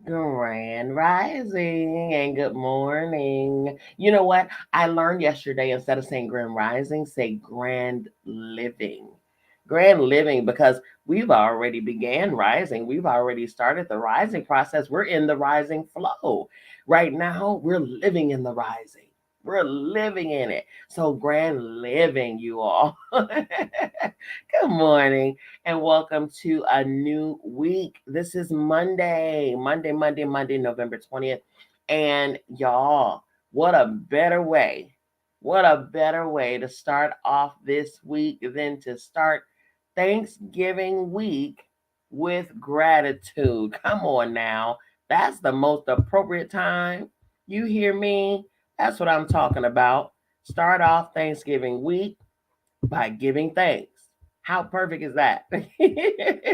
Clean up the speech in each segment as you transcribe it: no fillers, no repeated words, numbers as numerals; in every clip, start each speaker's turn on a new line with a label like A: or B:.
A: Grand Rising and good morning. You know what? I learned yesterday instead of saying Grand Rising, say Grand Living. Grand Living because we've already began rising. We've already started the rising process. We're in the rising flow. Right now, we're living in the rising. We're living in it. So grand living, you all. Good morning and welcome to a new week. This is Monday, November 20th. And y'all, what a better way. What a better way to start off this week than to start Thanksgiving week with gratitude. Come on now. That's the most appropriate time. You hear me? That's what I'm talking about. Start off Thanksgiving week by giving thanks. How perfect is that?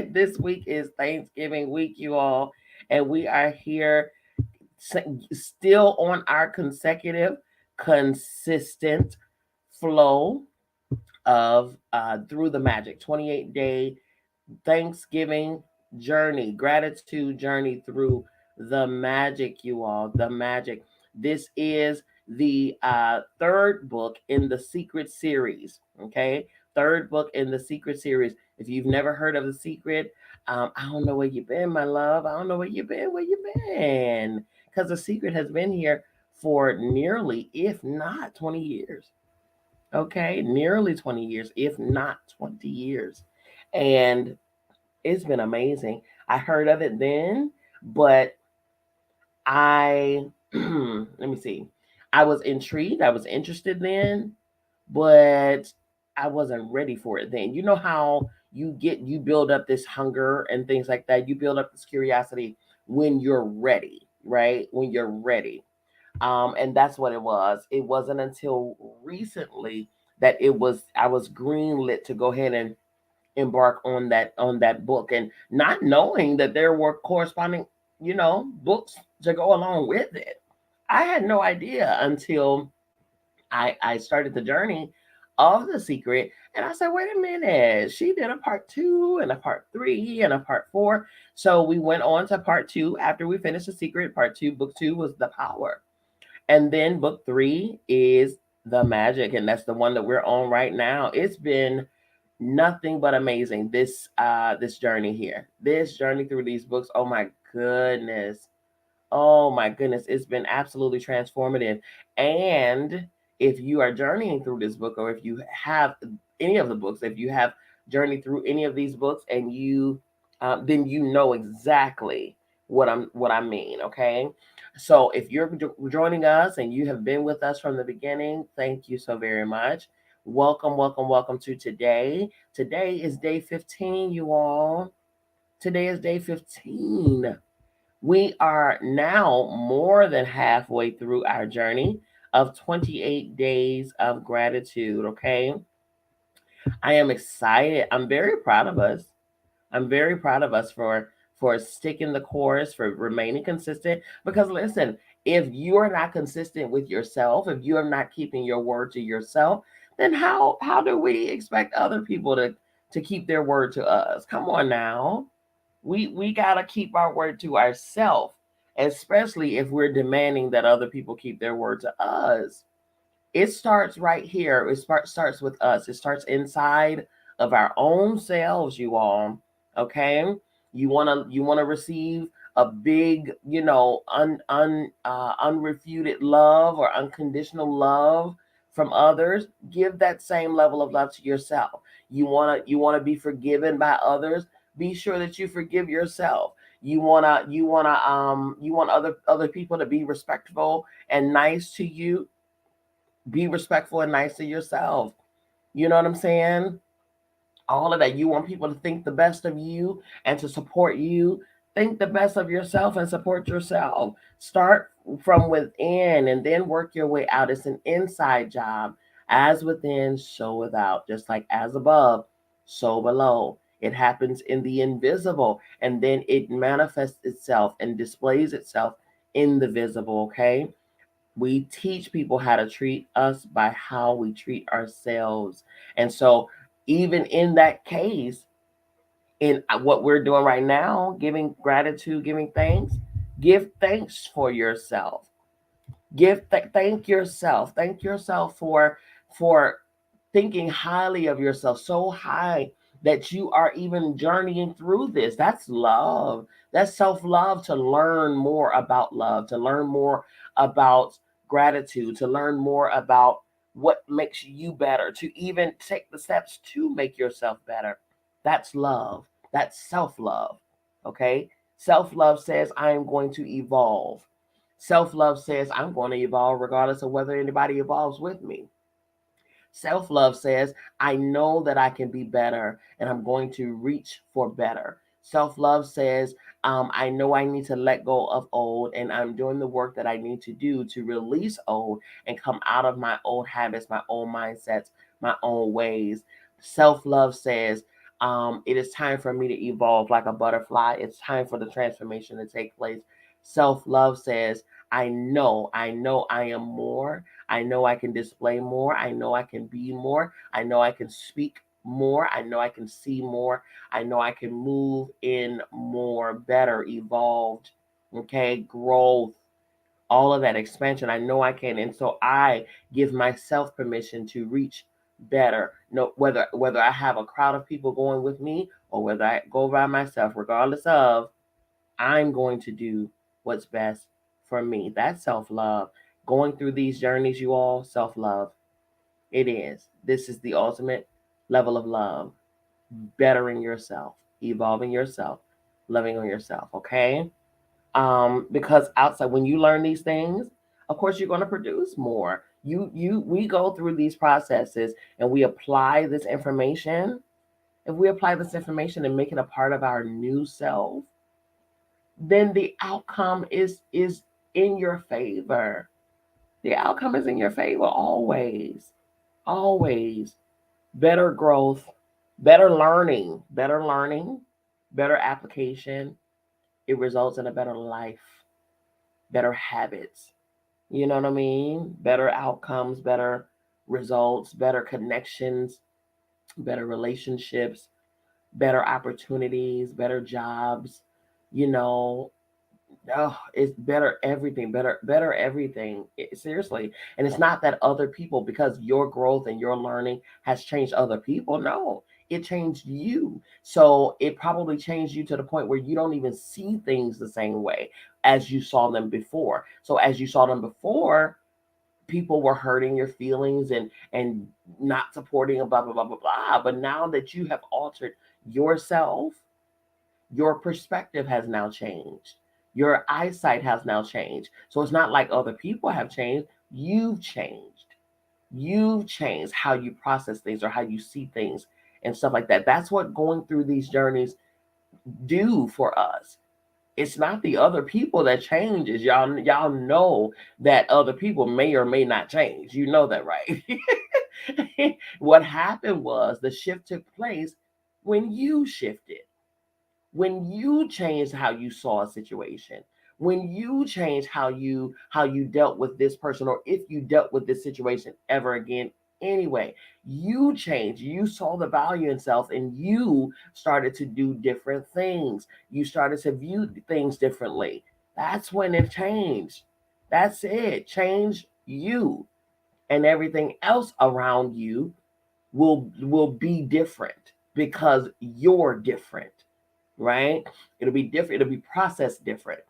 A: This week is Thanksgiving week, you all, and we are here still on our consistent flow of through the magic 28-day Thanksgiving journey, gratitude journey through the magic, you all, the magic. This is the third book in the Secret series. Okay, third book in the Secret series. If you've never heard of the Secret, I don't know where you've been, my love. I don't know where you've been. Where you been? Because the Secret has been here for nearly, if not 20 years. Okay, nearly 20 years, if not 20 years. And it's been amazing. I heard of it then, but I let me see. I was intrigued. I was interested then, but I wasn't ready for it then. You know how you build up this hunger and things like that. You build up this curiosity when you're ready, right? When you're ready. And that's what it was. It wasn't until recently that I was greenlit to go ahead and embark on that book, and not knowing that there were corresponding books to go along with it. I had no idea until I started the journey of the Secret, and I said, wait a minute, she did a part two and a part three and a part four. So we went on to part two after we finished the Secret. Part two, book two, was the power, and then book three is the magic, and that's the one that we're on right now. It's been nothing but amazing, this journey here, this journey through these books. Oh my goodness. Oh my goodness, it's been absolutely transformative. And if you are journeying through this book, or if you have any of the books, if you have journeyed through any of these books, and you then you know exactly what I mean. Okay, so if you're joining us and you have been with us from the beginning, thank you so very much. Welcome, welcome, welcome to today. Today is day 15, you all. Today is day 15. We are now more than halfway through our journey of 28 days of gratitude. Okay. I am excited. I'm very proud of us. I'm very proud of us for sticking the course, for remaining consistent. Because listen, if you are not consistent with yourself, if you are not keeping your word to yourself, then how do we expect other people to keep their word to us? Come on now. We gotta keep our word to ourselves, especially if we're demanding that other people keep their word to us. It starts right here. Starts with us. It starts inside of our own selves, you all. Okay, you wanna receive a big, unrefuted love or unconditional love from others. Give that same level of love to yourself. You wanna be forgiven by others. Be sure that you forgive yourself. You want other people to be respectful and nice to you. Be respectful and nice to yourself. You know what I'm saying? All of that. You want people to think the best of you and to support you. Think the best of yourself and support yourself. Start from within and then work your way out. It's an inside job. As within, so without. Just like as above, so below. It happens in the invisible, and then it manifests itself and displays itself in the visible. Okay, we teach people how to treat us by how we treat ourselves. And so, even in that case, in what we're doing right now, giving gratitude, giving thanks, Give thanks for yourself. Thank yourself. Thank yourself for thinking highly of yourself, so high that you are even journeying through this. That's love. That's self-love, to learn more about love, to learn more about gratitude, to learn more about what makes you better, to even take the steps to make yourself better. That's love. That's self-love. Okay? Self-love says I am going to evolve. Self love says I'm going to evolve regardless of whether anybody evolves with me. Self love says, I know that I can be better and I'm going to reach for better. Self love says, I know I need to let go of old and I'm doing the work that I need to do to release old and come out of my old habits, my old mindsets, my own ways. Self love says, it is time for me to evolve like a butterfly. It's time for the transformation to take place. Self love says, I know I am more. I know I can display more. I know I can be more. I know I can speak more. I know I can see more. I know I can move in more, better, evolved, okay, growth, all of that expansion. I know I can. And so I give myself permission to reach better. No, whether I have a crowd of people going with me or whether I go by myself, regardless of, I'm going to do what's best for me. That's self love. Going through these journeys, you all, self love. It is. This is the ultimate level of love. Bettering yourself, evolving yourself, loving on yourself. Okay. Because outside, when you learn these things, of course, you're going to produce more. We go through these processes and we apply this information. If we apply this information and make it a part of our new self, then the outcome is in your favor. The outcome is in your favor always. Always. Better growth, better learning, better application. It results in a better life, better habits. You know what I mean? Better outcomes, better results, better connections, better relationships, better opportunities, better jobs, you know, oh, it's better everything, better everything. Seriously. And it's not that other people, because your growth and your learning has changed other people. No, it changed you. So it probably changed you to the point where you don't even see things the same way as you saw them before. So as you saw them before, people were hurting your feelings and not supporting blah blah blah blah blah. But now that you have altered yourself, your perspective has now changed. Your eyesight has now changed. So it's not like other people have changed. You've changed. You've changed how you process things or how you see things and stuff like that. That's what going through these journeys do for us. It's not the other people that changes. Y'all know that other people may or may not change. You know that, right? What happened was the shift took place when you shifted, when you changed how you saw a situation, when you changed how you dealt with this person, or if you dealt with this situation ever again anyway. You changed, you saw the value in self, and you started to do different things. You started to view things differently. That's when it changed. That's it. Change you, and everything else around you will be different because you're different, right? It'll be different. It'll be processed different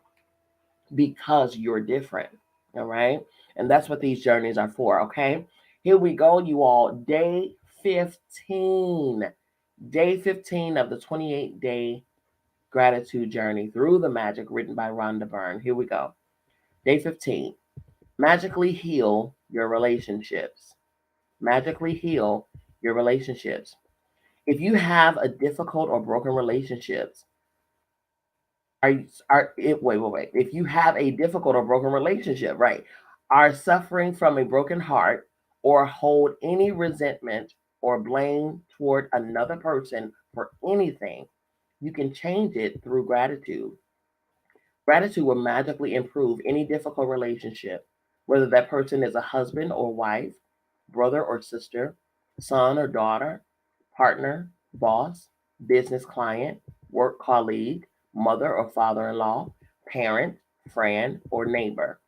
A: because you're different. All right. And that's what these journeys are for. Okay. Here we go, you all. Day 15. Day 15 of the 28-day gratitude journey through the magic, written by Rhonda Byrne. Here we go. Day 15. Magically heal your relationships. Magically heal your relationships. If you have a difficult or broken relationships, wait. If you have a difficult or broken relationship, right, are suffering from a broken heart, or hold any resentment or blame toward another person for anything, you can change it through gratitude. Gratitude will magically improve any difficult relationship, whether that person is a husband or wife, brother or sister, son or daughter, partner, boss, business client, work colleague, mother or father in law, parent, friend, or neighbor.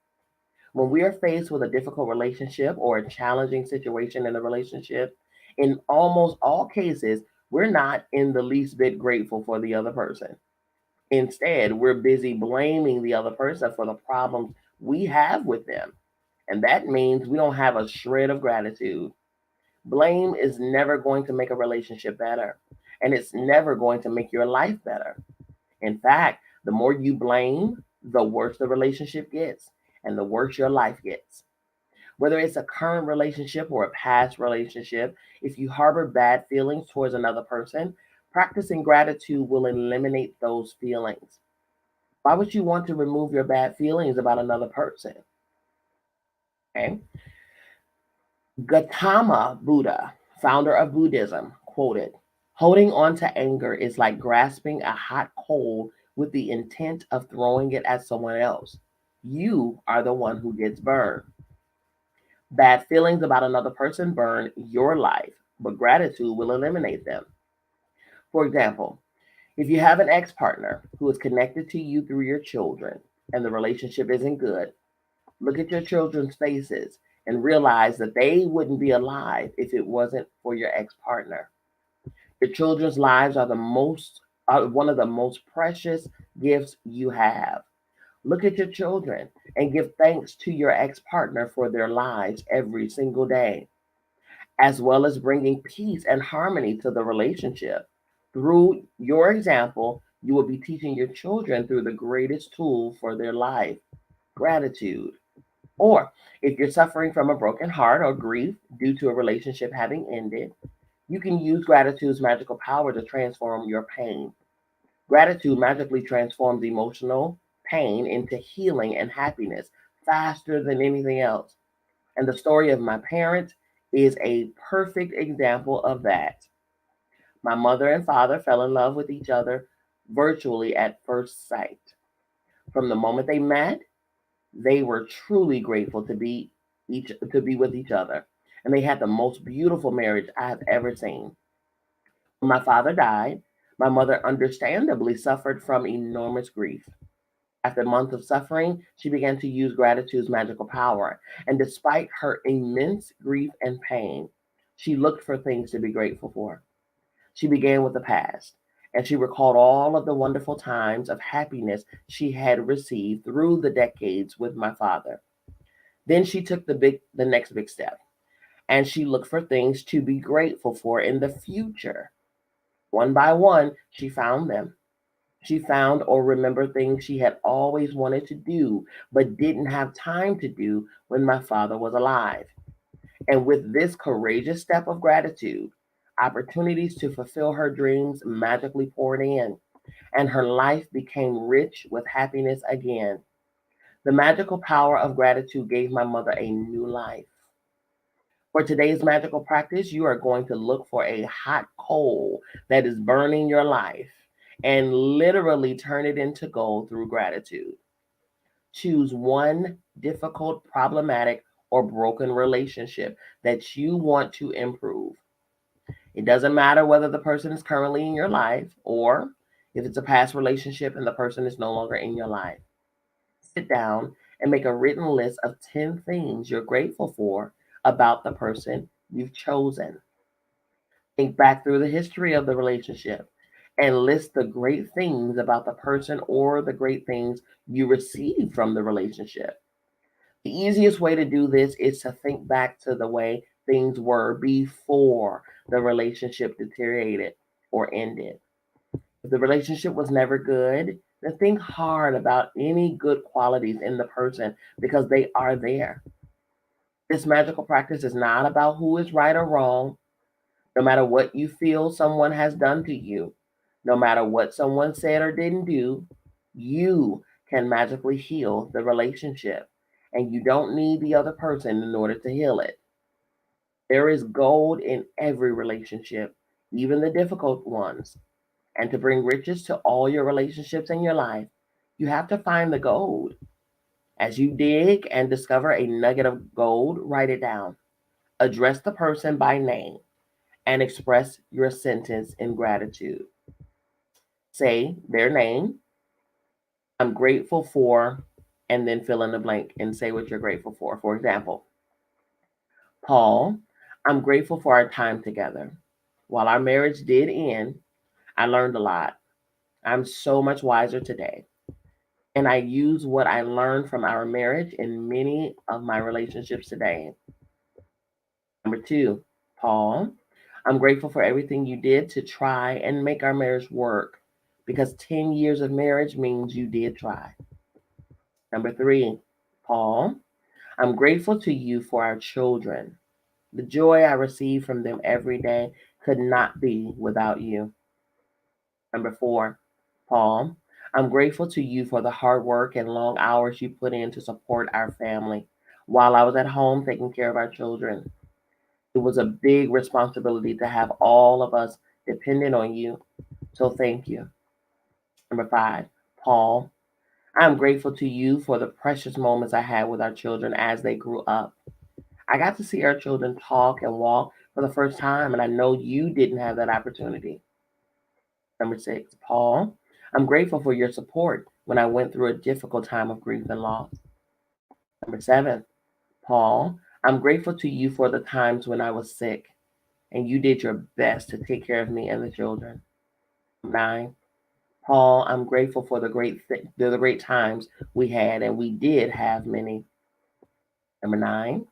A: When we are faced with a difficult relationship or a challenging situation in a relationship, in almost all cases, we're not in the least bit grateful for the other person. Instead, we're busy blaming the other person for the problems we have with them. And that means we don't have a shred of gratitude. Blame is never going to make a relationship better, and it's never going to make your life better. In fact, the more you blame, the worse the relationship gets, and the worse your life gets. Whether it's a current relationship or a past relationship, if you harbor bad feelings towards another person, practicing gratitude will eliminate those feelings. Why would you want to remove your bad feelings about another person? Okay. Gautama Buddha, founder of Buddhism, quoted, "Holding on to anger is like grasping a hot coal with the intent of throwing it at someone else. You are the one who gets burned." Bad feelings about another person burn your life, but gratitude will eliminate them. For example, if you have an ex partner who is connected to you through your children and the relationship isn't good, look at your children's faces and realize that they wouldn't be alive if it wasn't for your ex partner. Your children's lives are one of the most precious gifts you have. Look at your children and give thanks to your ex partner for their lives every single day, as well as bringing peace and harmony to the relationship. Through your example, you will be teaching your children through the greatest tool for their life, gratitude. Or if you're suffering from a broken heart or grief due to a relationship having ended, you can use gratitude's magical power to transform your pain. Gratitude magically transforms emotional pain into healing and happiness faster than anything else. And the story of my parents is a perfect example of that. My mother and father fell in love with each other virtually at first sight. From the moment they met, they were truly grateful to be with each other, and they had the most beautiful marriage I have ever seen. When my father died, my mother understandably suffered from enormous grief. After months of suffering, she began to use gratitude's magical power, and despite her immense grief and pain, she looked for things to be grateful for. She began with the past, and she recalled all of the wonderful times of happiness she had received through the decades with my father. Then she took the next big step, and she looked for things to be grateful for in the future. One by one, she found them. She found or remembered things she had always wanted to do but didn't have time to do when my father was alive. And with this courageous step of gratitude, opportunities to fulfill her dreams magically poured in, and her life became rich with happiness again. The magical power of gratitude gave my mother a new life. For today's magical practice, you are going to look for a hot coal that is burning your life and literally turn it into gold through gratitude. Choose one difficult, problematic, or broken relationship that you want to improve. It doesn't matter whether the person is currently in your life or if it's a past relationship and the person is no longer in your life. Sit down and make a written list of 10 things you're grateful for about the person you've chosen. Think back through the history of the relationship and list the great things about the person or the great things you received from the relationship. The easiest way to do this is to think back to the way things were before the relationship deteriorated or ended. If the relationship was never good, then think hard about any good qualities in the person because they are there. This magical practice is not about who is right or wrong. No matter what you feel someone has done to you, no matter what someone said or didn't do, you can magically heal the relationship. And you don't need the other person in order to heal it. There is gold in every relationship, even the difficult ones. And to bring riches to all your relationships in your life, you have to find the gold. As you dig and discover a nugget of gold, write it down. Address the person by name and express your sentence in gratitude. Say their name. I'm grateful for. and then fill in the blank and say what you're grateful for. For example, Paul, I'm grateful for our time together. While our marriage did end, I learned a lot. I'm so much wiser today. And I use what I learned from our marriage in many of my relationships today. Number two, Paul, I'm grateful for everything you did to try and make our marriage work because 10 years of marriage means you did try. Number three, Paul, I'm grateful to you for our children. The joy I receive from them every day could not be without you. Number four, Paul, I'm grateful to you for the hard work and long hours you put in to support our family while I was at home taking care of our children. It was a big responsibility to have all of us dependent on you. So thank you. Number five, Paul, I'm grateful to you for the precious moments I had with our children as they grew up. I got to see our children talk and walk for the first time, and I know you didn't have that opportunity. Number six, Paul, I'm grateful for your support when I went through a difficult time of grief and loss. Number seven, Paul, I'm grateful to you for the times when I was sick and you did your best to take care of me and the children. Nine, Paul, I'm grateful for the great times we had, and we did have many. Number nine,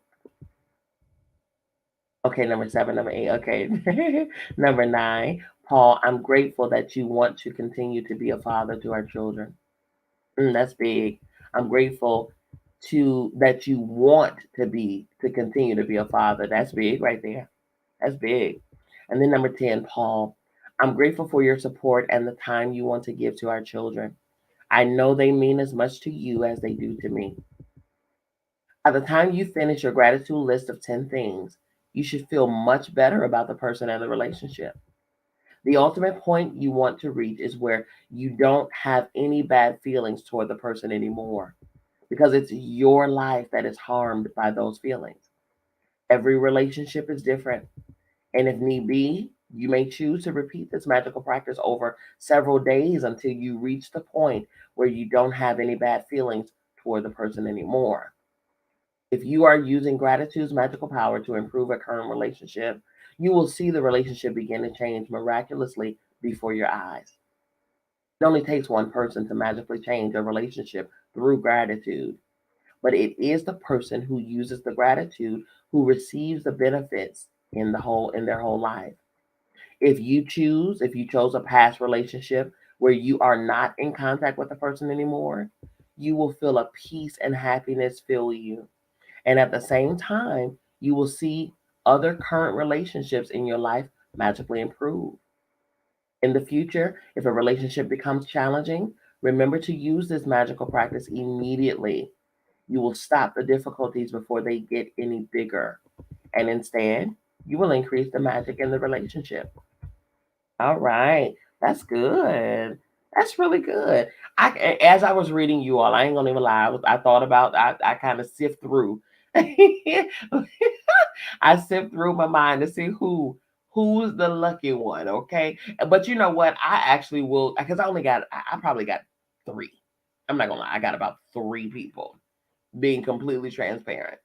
A: okay, number seven, number eight, okay. Number nine, Paul, I'm grateful that you want to continue to be a father to our children. That's big. I'm grateful to that you want to continue to be a father. That's big right there. That's big. And then number 10, Paul, I'm grateful for your support and the time you want to give to our children. I know they mean as much to you as they do to me. By the time you finish your gratitude list of 10 things, you should feel much better about the person and the relationship. The ultimate point you want to reach is where you don't have any bad feelings toward the person anymore because it's your life that is harmed by those feelings. Every relationship is different. And if need be, you may choose to repeat this magical practice over several days until you reach the point where you don't have any bad feelings toward the person anymore. If you are using gratitude's magical power to improve a current relationship, you will see the relationship begin to change miraculously before your eyes. It only takes one person to magically change a relationship through gratitude, but it is the person who uses the gratitude who receives the benefits in their whole life. If you chose a past relationship where you are not in contact with the person anymore, you will feel a peace and happiness fill you. And at the same time, you will see other current relationships in your life magically improve. In the future, if a relationship becomes challenging, remember to use this magical practice immediately. You will stop the difficulties before they get any bigger. And instead, you will increase the magic in the relationship. All right. That's good. That's really good. As I was reading you all, I ain't gonna even lie. I thought about, I kind of sift through. I sift through my mind to see who's the lucky one. Okay. But you know what? I actually will, because I probably got three. I'm not gonna lie. I got about three people, being completely transparent.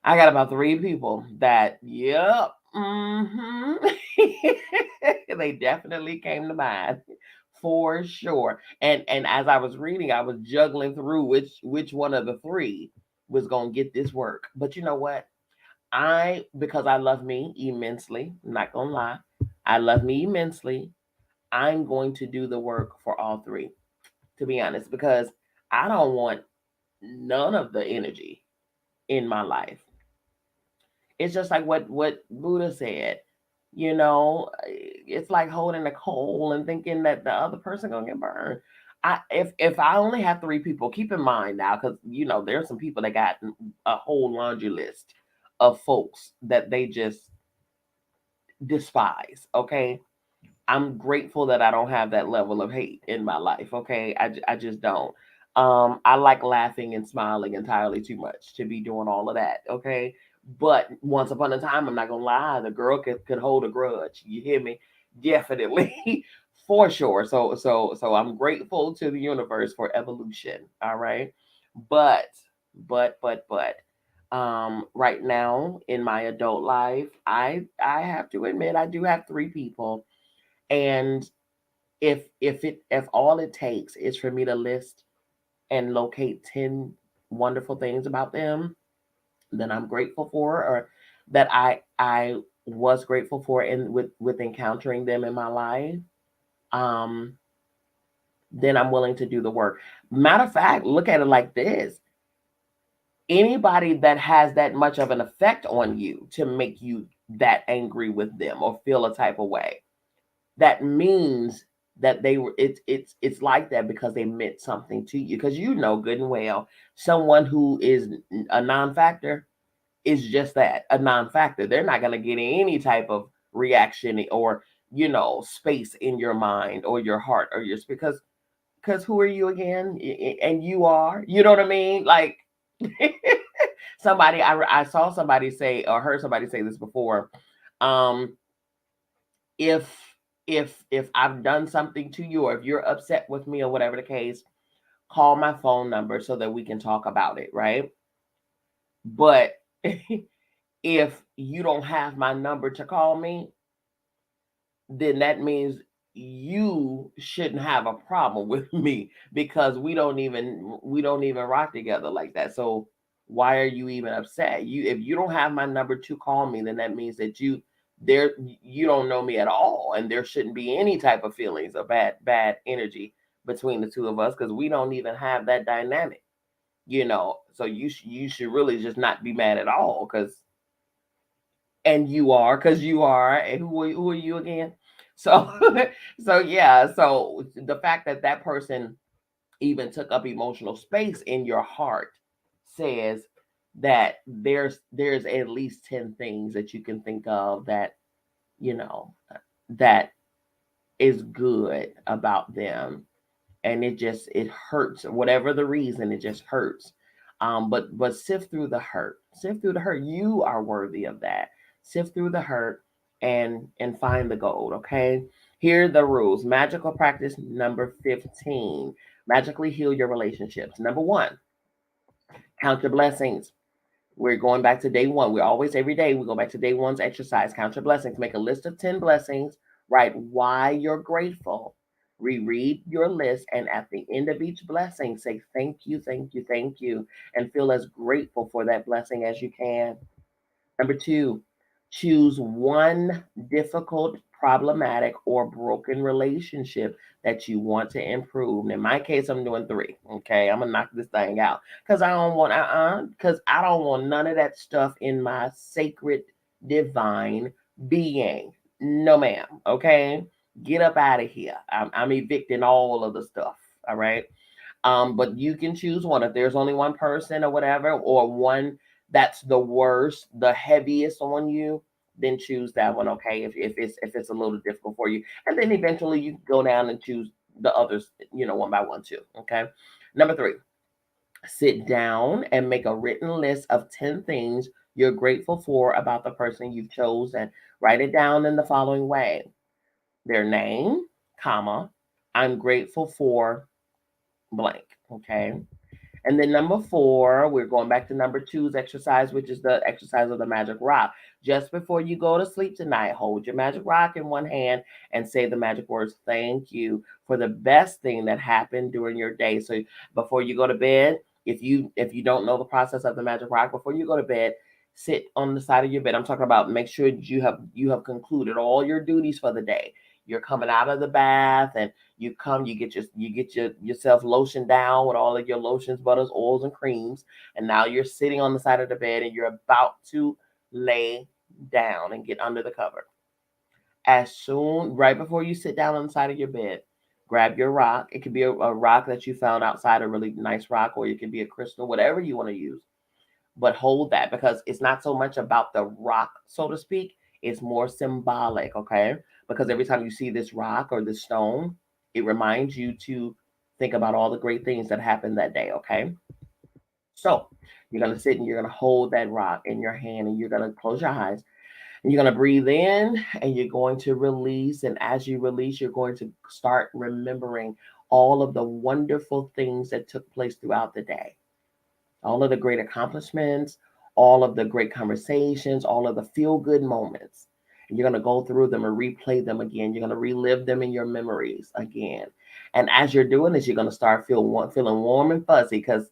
A: I got about three people that, yep, they definitely came to mind for sure. And as I was reading, I was juggling through which one of the three was gonna get this work. But you know what? Because I love me immensely, I'm not gonna lie, I love me immensely. I'm going to do the work for all three, to be honest, because I don't want none of the energy in my life. It's just like what Buddha said. It's like holding a coal and thinking that the other person gonna get burned. If I only have three people, keep in mind now, because there's some people that got a whole laundry list of folks that they just despise. Okay, I'm grateful that I don't have that level of hate in my life. Okay, I just don't. I like laughing and smiling entirely too much to be doing all of that. Okay, but once upon a time, I'm not gonna lie, the girl could hold a grudge. You hear me? Definitely, for sure. So I'm grateful to the universe for evolution. All right. But, but, right now in my adult life, I have to admit I do have 3 people, and if all it takes is for me to list and locate 10 wonderful things about them that I'm grateful for, or that I was grateful for in with encountering them in my life, um, then I'm willing to do the work. Matter of fact, look at it like this. Anybody that has that much of an effect on you to make you that angry with them or feel a type of way, that means that they were it's like that because they meant something to you, because you know good and well someone who is a non-factor is just that, a non-factor. They're not going to get any type of reaction or space in your mind or your heart or your, because who are you again? And you are, you know what I mean? Like, somebody, I saw somebody say or heard somebody say this before. um if if I've done something to you, or if you're upset with me or whatever the case, call my phone number so that we can talk about it, right? But if you don't have my number to call me, then that means you shouldn't have a problem with me, because we don't even rock together like that. So why are you even upset? If you don't have my number to call me, then that means that you don't know me at all, and there shouldn't be any type of feelings or bad energy between the two of us, because we don't even have that dynamic. So you should really just not be mad at all, because you are, and who are you again? So so yeah, so the fact that that person even took up emotional space in your heart says that there's at least 10 things that you can think of that you know that is good about them, and it hurts, whatever the reason, it just hurts. But sift through the hurt. You are worthy of that. Sift through the hurt and find the gold. Okay, here are the rules. Magical practice number 15: magically heal your relationships. Number 1: count your blessings. We're going back to day 1. We're always, every day we go back to day 1's exercise. Count your blessings. Make a list of 10 blessings. Write why you're grateful. Reread your list, and at the end of each blessing, say thank you, thank you, thank you, and feel as grateful for that blessing as you can. Number 2: choose one difficult, problematic, or broken relationship that you want to improve. In my case, I'm doing 3. Okay, I'm gonna knock this thing out, because I don't want none of that stuff in my sacred, divine being. No, ma'am. Okay, get up out of here. I'm evicting all of the stuff. All right. But you can choose one. If there's only one person or whatever, or one that's the worst, the heaviest on you, then choose that one. Okay, if it's a little difficult for you, and then eventually you can go down and choose the others, one by one too. Okay. Number 3: sit down and make a written list of 10 things you're grateful for about the person you've chosen. Write it down in the following way: their name, comma, I'm grateful for blank. Okay. And then number 4, we're going back to number 2's exercise, which is the exercise of the magic rock. Just before you go to sleep tonight, hold your magic rock in one hand and say the magic words, thank you, for the best thing that happened during your day. So before you go to bed, if you don't know the process of the magic rock, before you go to bed, sit on the side of your bed. I'm talking about, make sure you have concluded all your duties for the day. You're coming out of the bath, and you get yourself lotioned down with all of your lotions, butters, oils, and creams, and now you're sitting on the side of the bed and you're about to lay down and get under the cover. Right before you sit down on the side of your bed, grab your rock. It could be a rock that you found outside, a really nice rock, or it could be a crystal, whatever you want to use. But hold that, because it's not so much about the rock, so to speak. It's more symbolic, okay? Because every time you see this rock or this stone, it reminds you to think about all the great things that happened that day, okay? So you're going to sit and you're going to hold that rock in your hand, and you're going to close your eyes, and you're going to breathe in, and you're going to release. And as you release, you're going to start remembering all of the wonderful things that took place throughout the day. all of the great accomplishments, all of the great conversations, all of the feel good moments. And you're going to go through them and replay them again. You're going to relive them in your memories again. And as you're doing this, you're going to start feeling warm and fuzzy because,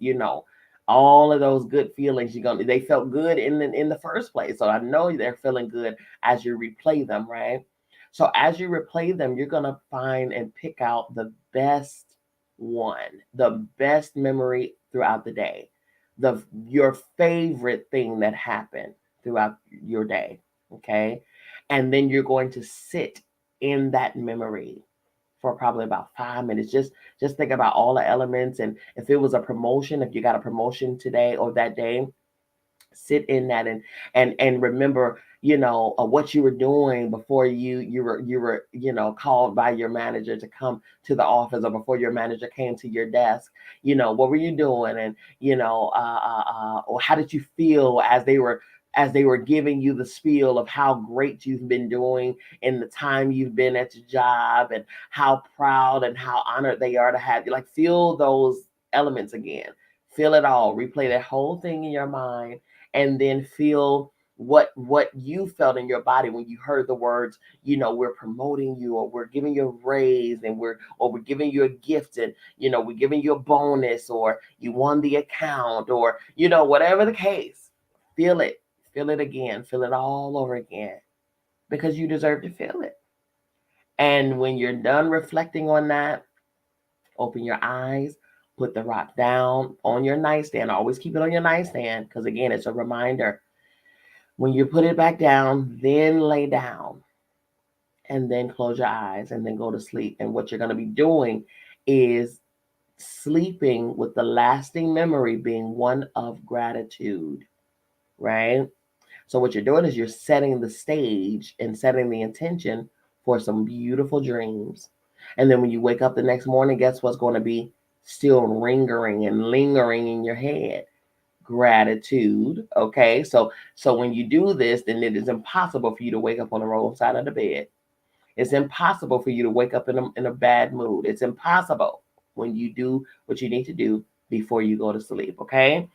A: all of those good feelings they felt good in the first place. So I know they're feeling good as you replay them, right? So as you replay them, you're going to find and pick out the best the best memory throughout the day, your favorite thing that happened throughout your day, okay? And then you're going to sit in that memory for probably about 5 minutes. Just think about all the elements, and if it was a promotion, if you got a promotion today or that day, sit in that and remember what you were doing before you were called by your manager to come to the office, or before your manager came to your desk. What were you doing? And or how did you feel as they were giving you the spiel of how great you've been doing in the time you've been at your job, and how proud and how honored they are to have you. Like, feel those elements again. Feel it all. Replay that whole thing in your mind, and then feel what you felt in your body when you heard the words, we're promoting you, or we're giving you a raise, and we're giving you a gift, and we're giving you a bonus, or you won the account, or whatever the case. Feel it again. Feel it all over again, because you deserve to feel it. And when you're done reflecting on that, open your eyes, put the rock down on your nightstand. Always keep it on your nightstand, because again, it's a reminder. When you put it back down, then lay down, and then close your eyes, and then go to sleep. And what you're going to be doing is sleeping with the lasting memory being one of gratitude, right? So what you're doing is you're setting the stage and setting the intention for some beautiful dreams. And then when you wake up the next morning, guess what's going to be still ringing and lingering in your head? Gratitude. Okay. So when you do this, then it is impossible for you to wake up on the wrong side of the bed. It's impossible for you to wake up in a bad mood. It's impossible when you do what you need to do before you go to sleep. Okay.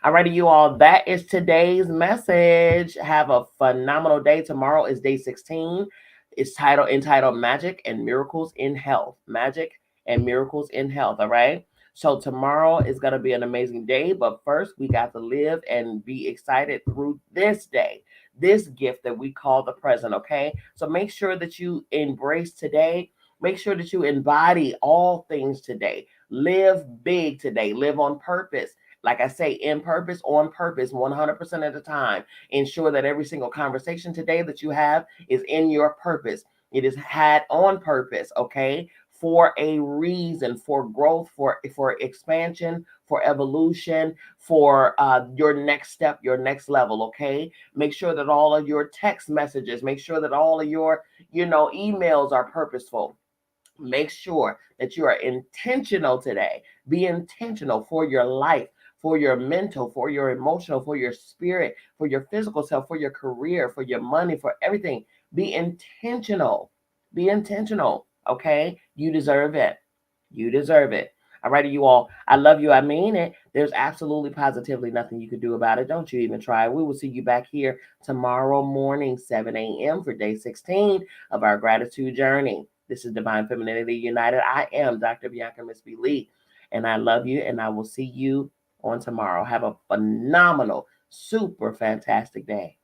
A: All righty, you all. That is today's message. Have a phenomenal day. Tomorrow is day 16. It's entitled Magic and Miracles in Health. Magic and Miracles in Health. All right. So tomorrow is going to be an amazing day. But first, we got to live and be excited through this day, this gift that we call the present. Okay. So make sure that you embrace today. Make sure that you embody all things today. Live big today. Live on purpose. Like I say, in purpose, on purpose, 100% of the time. Ensure that every single conversation today that you have is in your purpose. It is had on purpose, okay? For a reason, for growth, for expansion, for evolution, for your next step, your next level, okay? Make sure that all of your text messages, make sure that all of your, emails are purposeful. Make sure that you are intentional today. Be intentional for your life, for your mental, for your emotional, for your spirit, for your physical self, for your career, for your money, for everything. Be intentional. Be intentional. Okay? You deserve it. You deserve it. All righty, you all. I love you. I mean it. There's absolutely positively nothing you can do about it. Don't you even try. We will see you back here tomorrow morning, 7 a.m. for day 16 of our gratitude journey. This is Divine Femininity United. I am Dr. Bianca Miss B. Lee, and I love you, and I will see you on tomorrow. Have a phenomenal, super fantastic day.